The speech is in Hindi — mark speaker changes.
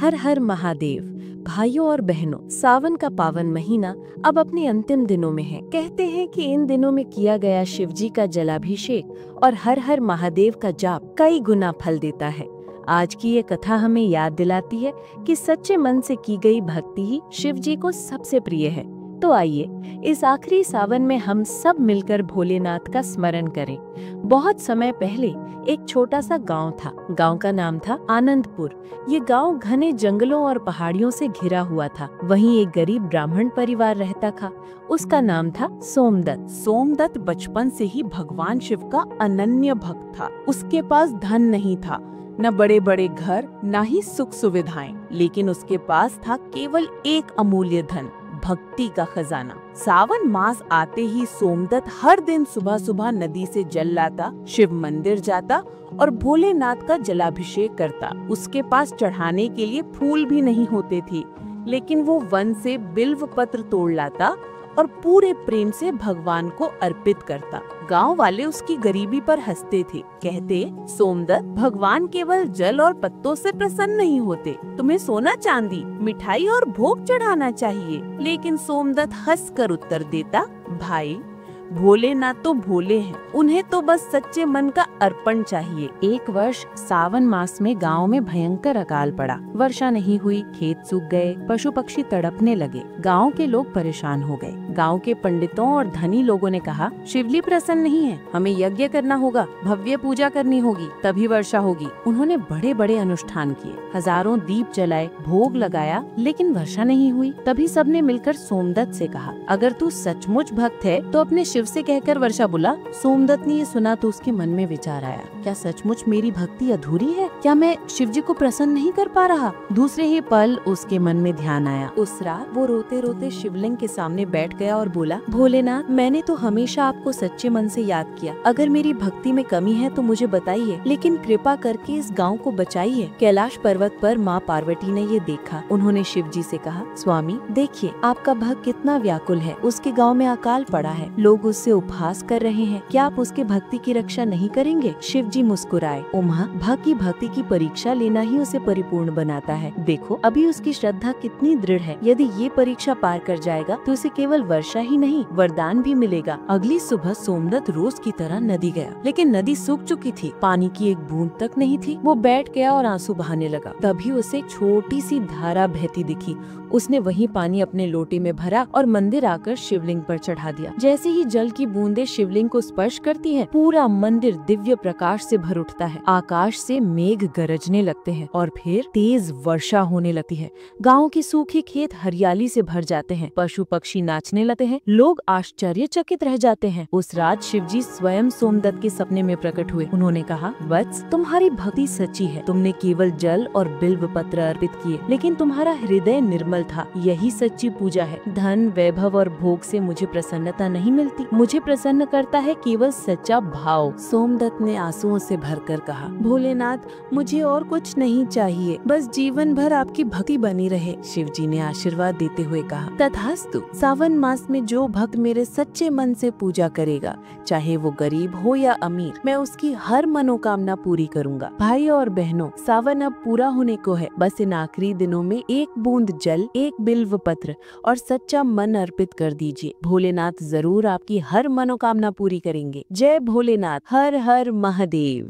Speaker 1: हर हर महादेव। भाइयों और बहनों, सावन का पावन महीना अब अपने अंतिम दिनों में है। कहते हैं कि इन दिनों में किया गया शिवजी का जलाभिषेक और हर हर महादेव का जाप कई गुना फल देता है। आज की ये कथा हमें याद दिलाती है कि सच्चे मन से की गई भक्ति ही शिवजी को सबसे प्रिय है। तो आइए इस आखिरी सावन में हम सब मिलकर भोलेनाथ का स्मरण करें। बहुत समय पहले एक छोटा सा गांव था। गांव का नाम था आनंदपुर। ये गांव घने जंगलों और पहाड़ियों से घिरा हुआ था। वहीं एक गरीब ब्राह्मण परिवार रहता था। उसका नाम था सोमदत्त।
Speaker 2: सोमदत्त बचपन से ही भगवान शिव का अनन्य भक्त था। उसके पास धन नहीं था, न बड़े बड़े घर, न ही सुख सुविधाएं, लेकिन उसके पास था केवल एक अमूल्य धन, भक्ति का खजाना। सावन मास आते ही सोमदत्त हर दिन सुबह सुबह नदी से जल लाता, शिव मंदिर जाता और भोलेनाथ का जलाभिषेक करता। उसके पास चढ़ाने के लिए फूल भी नहीं होते थे, लेकिन वो वन से बिल्व पत्र तोड़ लाता और पूरे प्रेम से भगवान को अर्पित करता। गांव वाले उसकी गरीबी पर हंसते थे। कहते, सोमदत्त, भगवान केवल जल और पत्तों से प्रसन्न नहीं होते, तुम्हें सोना चांदी, मिठाई और भोग चढ़ाना चाहिए। लेकिन सोमदत्त हंसकर उत्तर देता, भाई, भोलेनाथ तो भोले हैं, उन्हें तो बस सच्चे मन का अर्पण चाहिए।
Speaker 1: एक वर्ष सावन मास में गांव में भयंकर अकाल पड़ा। वर्षा नहीं हुई, खेत सूख गए, पशु पक्षी तड़पने लगे। गांव के लोग परेशान हो गए। गांव के पंडितों और धनी लोगों ने कहा, शिवली प्रसन्न नहीं है, हमें यज्ञ करना होगा, भव्य पूजा करनी होगी, तभी वर्षा होगी। उन्होंने बड़े बड़े अनुष्ठान किए, हजारों दीप जलाए, भोग लगाया, लेकिन वर्षा नहीं हुई। तभी सबने मिलकर सोमदत्त से कहा, अगर तू सचमुच भक्त है तो अपने शिव से कहकर वर्षा बुला। सोमदत्त ने ये सुना तो उसके मन में विचार आया, क्या सचमुच मेरी भक्ति अधूरी है? क्या मैं शिवजी को प्रसन्न नहीं कर पा रहा? दूसरे ही पल उसके मन में ध्यान आया। उस रात वो रोते रोते शिवलिंग के सामने बैठ गया और बोला, भोलेनाथ, मैंने तो हमेशा आपको सच्चे मन से याद किया। अगर मेरी भक्ति में कमी है तो मुझे बताइए, लेकिन कृपा करके इस गाँव को बचाइए। कैलाश पर्वत पर माँ पार्वती ने ये देखा। उन्होंने शिवजी से कहा, स्वामी देखिए, आपका भक्त कितना व्याकुल है। उसके गाँव में अकाल पड़ा है, लोग उससे उपहास कर रहे हैं। क्या आप उसके भक्ति की रक्षा नहीं करेंगे? शिवजी मुस्कुराए, उमा, भक्त की भक्ति की परीक्षा लेना ही उसे परिपूर्ण बनाता है। देखो अभी उसकी श्रद्धा कितनी दृढ़ है। यदि ये परीक्षा पार कर जाएगा तो उसे केवल वर्षा ही नहीं, वरदान भी मिलेगा। अगली सुबह सोमदत्त रोज की तरह नदी गया, लेकिन नदी सूख चुकी थी, पानी की एक बूंद तक नहीं थी। वो बैठ गया और आंसू बहाने लगा। तभी उसे छोटी सी धारा बहती दिखी। उसने वही पानी अपने लोटे में भरा और मंदिर आकर शिवलिंग पर चढ़ा दिया। जैसे ही जल की बूंदें शिवलिंग को स्पर्श करती हैं, पूरा मंदिर दिव्य प्रकाश से भर उठता है। आकाश से मेघ गरजने लगते हैं और फिर तेज वर्षा होने लगती है। गांव के सूखे खेत हरियाली से भर जाते हैं, पशु पक्षी नाचने लगते हैं, लोग आश्चर्यचकित रह जाते हैं। उस रात शिवजी स्वयं सोमदत्त के सपने में प्रकट हुए। उन्होंने कहा, वत्स, तुम्हारी भक्ति सच्ची है। तुमने केवल जल और बिल्व पत्र अर्पित किए, लेकिन तुम्हारा हृदय निर्मल था। यही सच्ची पूजा है। धन, वैभव और भोग से मुझे प्रसन्नता नहीं मिलती, मुझे प्रसन्न करता है केवल सच्चा भाव। सोमदत्त ने आंसुओं से भरकर कहा, भोलेनाथ, मुझे और कुछ नहीं चाहिए, बस जीवन भर आपकी भक्ति बनी रहे। शिवजी ने आशीर्वाद देते हुए कहा, तथास्तु। सावन मास में जो भक्त मेरे सच्चे मन से पूजा करेगा, चाहे वो गरीब हो या अमीर, मैं उसकी हर मनोकामना पूरी करूंगा। भाई और बहनों, सावन अब पूरा होने को है। बस इन आखिरी दिनों में एक बूंद जल, एक बिल्व पत्र और सच्चा मन अर्पित कर दीजिए। भोलेनाथ जरूर आपकी हर मनोकामना पूरी करेंगे। जय भोलेनाथ, हर हर महादेव।